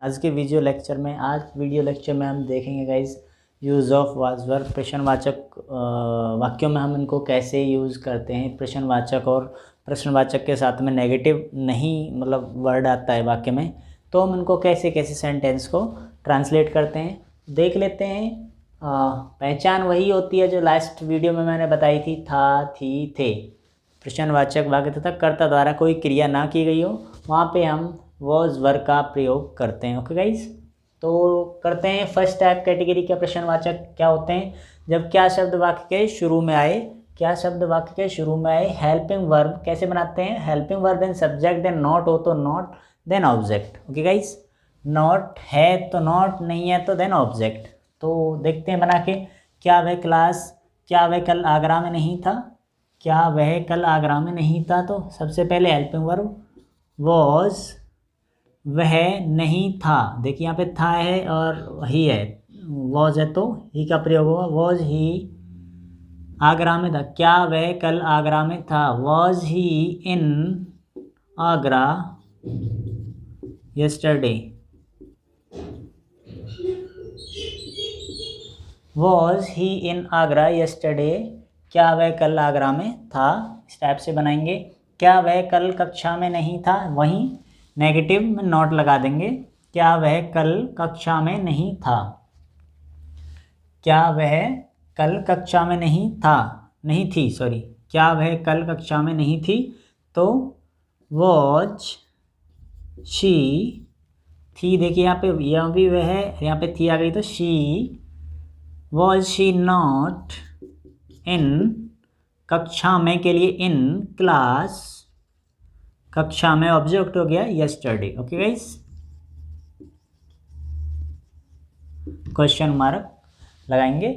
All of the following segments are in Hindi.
आज वीडियो लेक्चर में हम देखेंगे guys use of was verb. प्रश्नवाचक वाक्यों में हम इनको कैसे यूज़ करते हैं। प्रश्नवाचक और प्रश्नवाचक के साथ में नेगेटिव नहीं मतलब वर्ड आता है वाक्य में, तो हम इनको कैसे कैसे सेंटेंस को ट्रांसलेट करते हैं देख लेते हैं। पहचान वही होती है जो लास्ट वीडियो में मैंने बताई थी, था, थी, थे। प्रश्नवाचक वाक्य तथा कर्ता द्वारा कोई क्रिया ना की गई हो, वहाँ पे हम वॉज वर्ब का प्रयोग करते हैं। ओके गाइज, तो करते हैं। फर्स्ट टाइप कैटेगरी के प्रश्नवाचक क्या होते हैं? जब क्या शब्द वाक्य के शुरू में आए, हेल्पिंग वर्ब कैसे बनाते हैं? Helping verb then subject then not हो तो not then object. Okay guys, not है तो नॉट, नहीं है तो देन ऑब्जेक्ट। तो देखते हैं बना के। क्या वह कल आगरा में नहीं था? तो सबसे पहले हेल्पिंग वर्ब वॉज, वह नहीं था। देखिए यहाँ पे था है और ही है, वॉज है तो ही का प्रयोग होगा। वॉज ही आगरा में था। क्या वह कल आगरा में था? Was he in Agra yesterday. Was he in Agra yesterday. क्या वह कल आगरा में था? इस टाइप से बनाएंगे। क्या वह कल कक्षा में नहीं था? वहीं नेगेटिव में नॉट लगा देंगे। क्या वह कल कक्षा में नहीं था? क्या वह कल कक्षा में नहीं थी। क्या वह कल कक्षा में नहीं थी? तो वॉज शी थी। देखिए यहाँ भी वह है, यहाँ पे थी आ गई तो she. Was she not in कक्षा में के लिए इन क्लास, कक्षा में ऑब्जेक्ट हो गया yesterday. Okay guys, question mark लगाएंगे।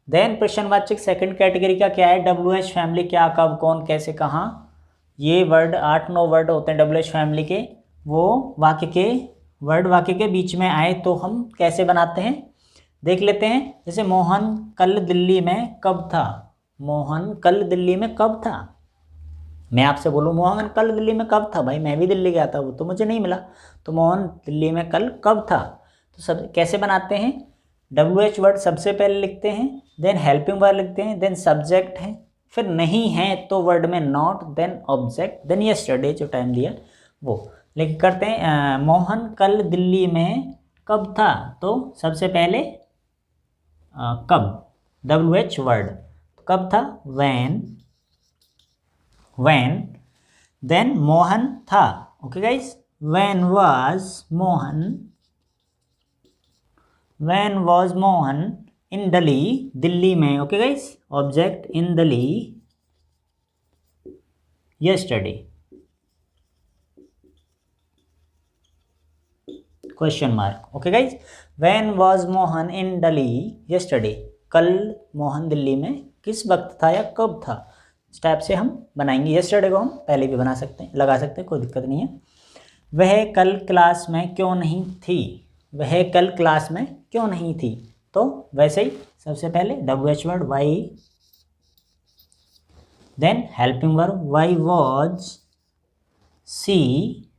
देन प्रश्नवाचक सेकंड कैटेगरी का क्या है? WH family. क्या, कब, कौन, कैसे, कहाँ। ये वर्ड 8-9 वर्ड होते हैं WH फैमिली के। वो वाक्य के बीच में आए तो हम कैसे बनाते हैं देख लेते हैं। जैसे मोहन कल दिल्ली में कब था? मैं आपसे बोलूँ मोहन कल दिल्ली में कब था? भाई मैं भी दिल्ली गया था, वो तो मुझे नहीं मिला। तो मोहन दिल्ली में कल कब था? तो सब कैसे बनाते हैं? WH वर्ड सबसे पहले लिखते हैं, देन हेल्पिंग वर्ब लिखते हैं, देन सब्जेक्ट है, फिर नहीं है तो वर्ड में not, then object, then yesterday जो टाइम दिया वो लेकिन करते हैं। मोहन कल दिल्ली में कब था? तो सबसे पहले कब, WH वर्ड कब था? when, then मोहन था। Okay guys, when was Mohan in Delhi में। Okay guys, object in Delhi yesterday, question mark. Okay guys, when was Mohan in Delhi yesterday, कल मोहन दिल्ली में किस वक्त था या कब था। इस टाइप से हम बनाएंगे। यस्टरडे को हम पहले भी बना सकते हैं, लगा सकते हैं, कोई दिक्कत नहीं है। वह कल क्लास में क्यों नहीं थी? तो वैसे ही सबसे पहले WH word why, then helping verb why was she,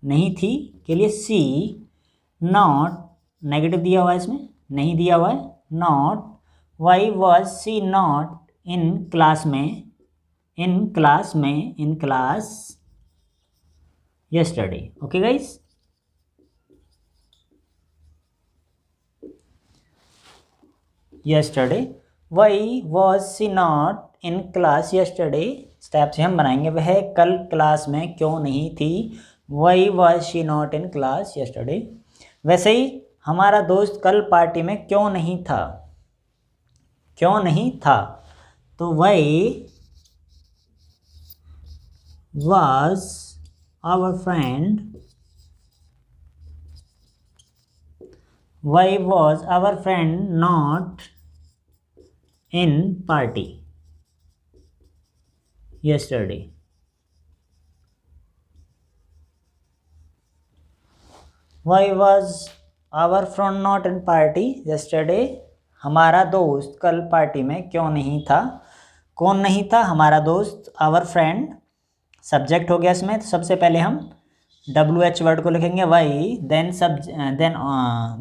नहीं थी के लिए सी, नॉट नेगेटिव दिया हुआ है, इसमें नहीं दिया हुआ है, not, why was she not in class yesterday। Okay guys, yesterday, why was she not in class yesterday। Step से हम बनाएंगे। वह कल क्लास में क्यों नहीं थी? why was she not in class yesterday। वैसे ही हमारा दोस्त कल पार्टी में क्यों नहीं था? तो why was our friend not in party yesterday। why was our friend not in party yesterday। हमारा दोस्त कल पार्टी में क्यों नहीं था? कौन नहीं था? हमारा दोस्त। आवर फ्रेंड सब्जेक्ट हो गया इसमें, तो सबसे पहले हम डब्ल्यू एच वर्ड को लिखेंगे why, then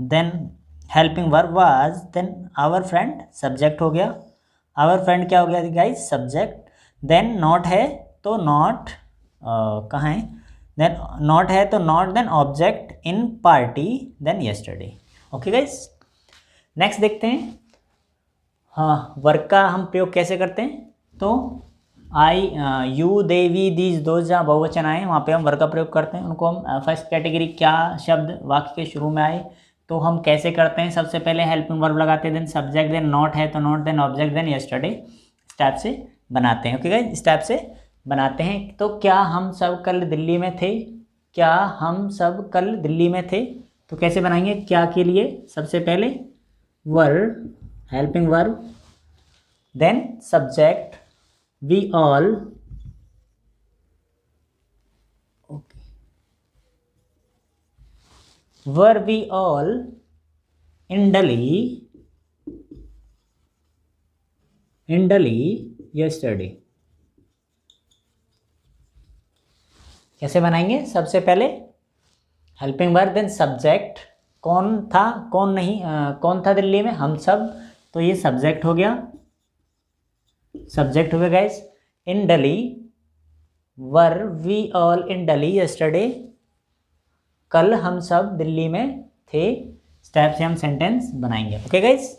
then helping verb was, then our friend subject हो गया, आवर फ्रेंड क्या हो गया गाइज सब्जेक्ट, देन नॉट है तो नॉट कहाँ है, देन नॉट है तो not, then object in party, then yesterday. Okay guys, next देखते हैं। हाँ, वर्क का हम प्रयोग कैसे करते हैं, तो I you they we these those, जहाँ बहुवचन आए वहाँ पे हम वर्क का प्रयोग करते हैं। उनको हम फर्स्ट कैटेगरी क्या शब्द वाक्य के शुरू में आए तो हम कैसे करते हैं, सबसे पहले हेल्पिंग वर्ब लगाते हैं, देन सब्जेक्ट, देन नॉट है तो not, then object, then yesterday, इस टाइप से बनाते हैं। ओके गाइस, इस टाइप से बनाते हैं। तो क्या हम सब कल दिल्ली में थे, क्या हम सब कल दिल्ली में थे, तो कैसे बनाएंगे, क्या के लिए सबसे पहले verb, helping verb, then subject we all, okay, were we all in Delhi yesterday। कैसे बनाएंगे, सबसे पहले हेल्पिंग वर्ब, देन सब्जेक्ट, कौन था कौन नहीं, कौन था दिल्ली में, हम सब, तो ये सब्जेक्ट हो गया, सब्जेक्ट हो गया guys. In Delhi, were we all in Delhi yesterday, कल हम सब दिल्ली में थे, इस टाइप से हम सेंटेंस बनाएंगे। ओके गाइस,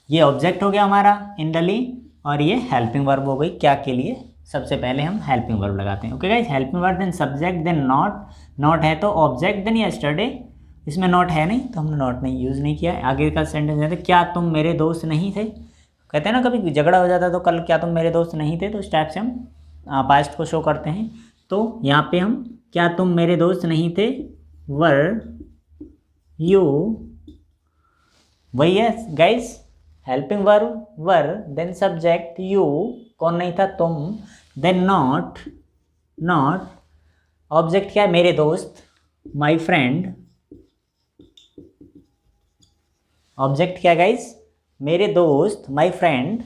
ये ऑब्जेक्ट हो गया हमारा इन दिल्ली, और ये हेल्पिंग वर्ब हो गई क्या के लिए, सबसे पहले हम हेल्पिंग वर्ब लगाते हैं। Okay guys, helping verb, then subject, then not, not है तो ऑब्जेक्ट, देन यस्टरडे, इसमें नॉट है नहीं तो हमने नॉट नहीं यूज़ नहीं किया। आगे का सेंटेंस है क्या तुम मेरे दोस्त नहीं थे, कहते हैं ना कभी झगड़ा हो जाता तो कल क्या तुम मेरे दोस्त नहीं थे, तो इस टाइप से हम पास्ट को शो करते हैं। तो यहाँ पे हम क्या तुम मेरे दोस्त नहीं थे, वर यू, वही है guys, helping verb were, then subject you, कौन नहीं था तुम, देन नॉट, नॉट, ऑब्जेक्ट क्या है मेरे दोस्त, माय फ्रेंड, ऑब्जेक्ट क्या गाइस मेरे दोस्त, माय फ्रेंड,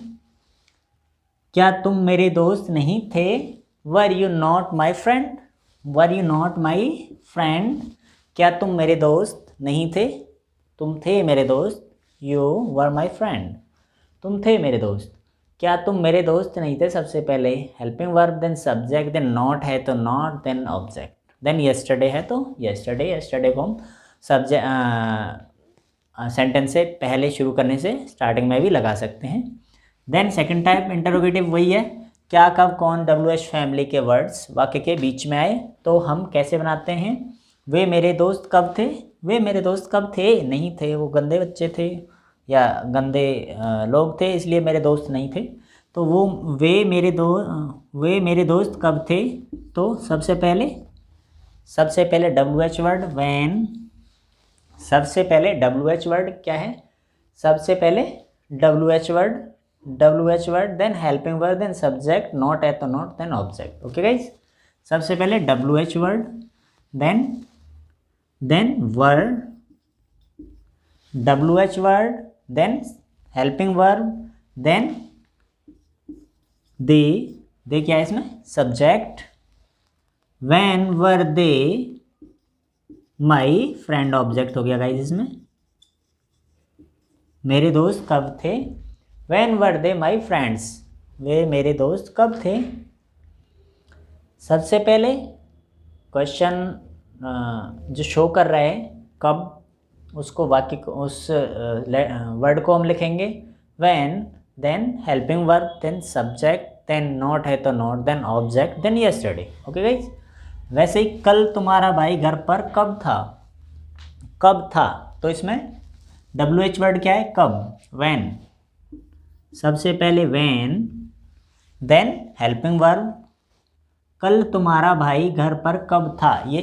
क्या तुम मेरे दोस्त नहीं थे, were you not my friend, were you not my friend, क्या तुम मेरे दोस्त नहीं थे, तुम थे मेरे दोस्त, यू वर माई फ्रेंड, तुम थे मेरे दोस्त, क्या तुम मेरे दोस्त नहीं थे, सबसे पहले helping verb, then subject, then not है तो not, then object, then yesterday है तो यस्टरडे, यस्टरडे को हम सब्जेक्ट सेंटेंस से पहले शुरू करने से स्टार्टिंग में भी लगा सकते हैं। देन सेकंड टाइप इंटरोगेटिव, वही है क्या कब कौन, WH फैमिली के वर्ड्स वाक्य के बीच में आए तो हम कैसे बनाते हैं, वे मेरे दोस्त कब थे, वे मेरे दोस्त कब थे, नहीं थे, वो गंदे बच्चे थे या गंदे लोग थे इसलिए मेरे दोस्त नहीं थे, तो वो वे मेरे दोस्त कब थे, तो सबसे पहले WH वर्ड वैन, सबसे पहले WH वर्ड क्या है, सबसे पहले WH word, then helping word, then subject, not है तो not, then object. Okay guys, सबसे पहले WH word, then word, WH word, then helping verb, then they क्या है इसमें subject, when were they my friend, object हो गया गाइस इसमें, मेरे दोस्त कब थे, when were they my friends, वे मेरे दोस्त कब थे, सबसे पहले क्वेश्चन जो शो कर रहा है कब, उसको वाक्य को उस वर्ड को हम लिखेंगे when, then helping verb, then subject, then not है तो not, then object, then yesterday. Okay guys, वैसे ही कल तुम्हारा भाई घर पर कब था, कब था, तो इसमें WH वर्ड क्या है कब, व्हेन, सबसे पहले व्हेन, देन हेल्पिंग वर्ब, कल तुम्हारा भाई घर पर कब था, ये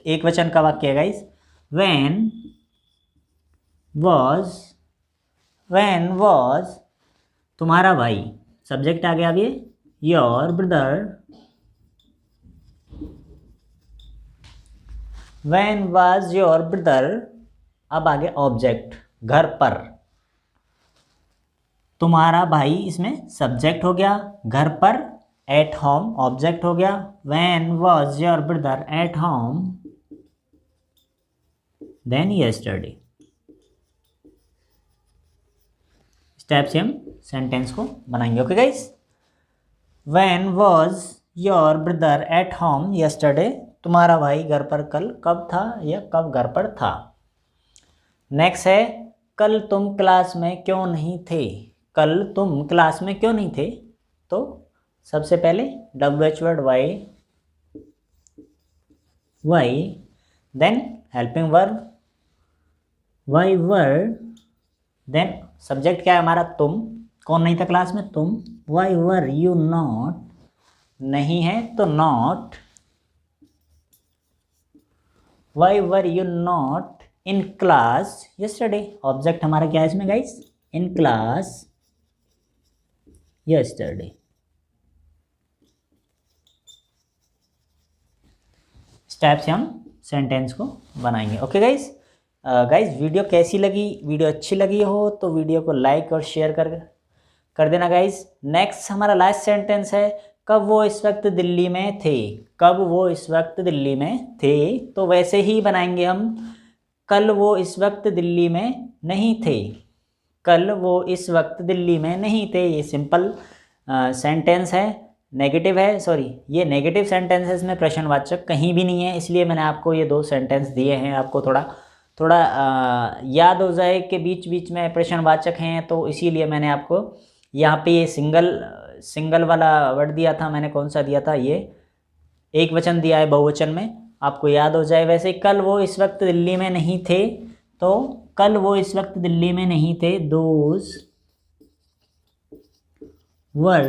एक वचन का वाक्य है गाइस, व्हेन वॉज तुम्हारा भाई, सब्जेक्ट आ गया अब ये your brother, when was your brother, अब आगे ऑब्जेक्ट घर पर, तुम्हारा भाई इसमें सब्जेक्ट हो गया, घर पर एट होम ऑब्जेक्ट हो गया, when was your brother at home then yesterday. Step से हम सेंटेंस को बनाएंगे। Okay guys, when was your brother at home yesterday, तुम्हारा भाई घर पर कल कब था या कब घर पर था। नेक्स्ट है कल तुम क्लास में क्यों नहीं थे, कल तुम क्लास में क्यों नहीं थे। तो सबसे पहले WH word why, then helping verb why word, then subject क्या है हमारा तुम, कौन नहीं था क्लास में तुम, वाई वर यू नॉट, नहीं है तो not, why were you not in class yesterday, object हमारा क्या है इसमें guys, in class yesterday. Step से हम सेंटेंस को बनाएंगे। ओके गाइस, गाइस वीडियो कैसी लगी, वीडियो अच्छी लगी हो तो वीडियो को लाइक और शेयर कर देना गाइस। नेक्स्ट हमारा लास्ट सेंटेंस है कब वो इस वक्त दिल्ली में थे, कब वो इस वक्त दिल्ली में थे, तो वैसे ही बनाएंगे हम, कल वो इस वक्त दिल्ली में नहीं थे, कल वो इस वक्त दिल्ली में नहीं थे। ये सिंपल सेंटेंस है, नेगेटिव है, सॉरी ये नेगेटिव सेंटेंस है, इसमें प्रश्नवाचक कहीं भी नहीं है, इसलिए मैंने आपको ये 2 सेंटेंस दिए हैं, आपको थोड़ा याद हो जाए कि बीच बीच में प्रश्नवाचक हैं, तो इसीलिए मैंने आपको यहाँ पे ये सिंगल वाला वर्ड दिया था, मैंने कौन सा दिया था, ये एक वचन दिया है बहुवचन में, आपको याद हो जाए। वैसे कल वो इस वक्त दिल्ली में नहीं थे, तो कल वो इस वक्त दिल्ली में नहीं थे, दोज वर,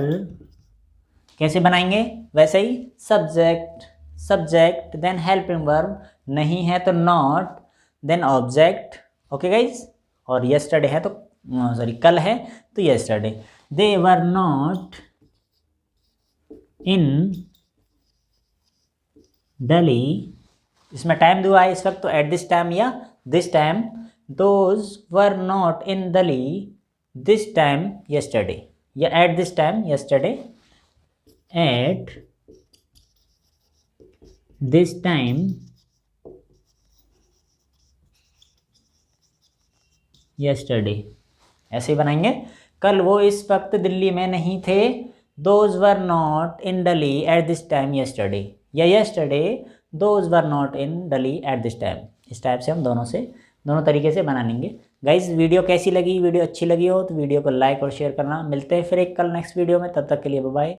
कैसे बनाएंगे वैसे ही, सब्जेक्ट देन हेल्पिंग वर्ब, नहीं है तो not, then object. Okay guys, और यस्टरडे है तो सॉरी कल है तो yesterday, they were not in Delhi, इसमें टाइम दिया है इस वक्त तो एट दिस टाइम या this time, those were not in Delhi this time yesterday, या at this time yesterday, at this time yesterday, ऐसे ही बनाएंगे। कल वो इस वक्त दिल्ली में नहीं थे, those were not in Delhi at this time yesterday, या yesterday those were not in Delhi at this time. इस टाइप से हम दोनों तरीके से बना लेंगे। गाइज वीडियो कैसी लगी, वीडियो अच्छी लगी हो तो वीडियो को लाइक और शेयर करना। मिलते हैं फिर एक कल नेक्स्ट वीडियो में, तब तक के लिए बाय बाय।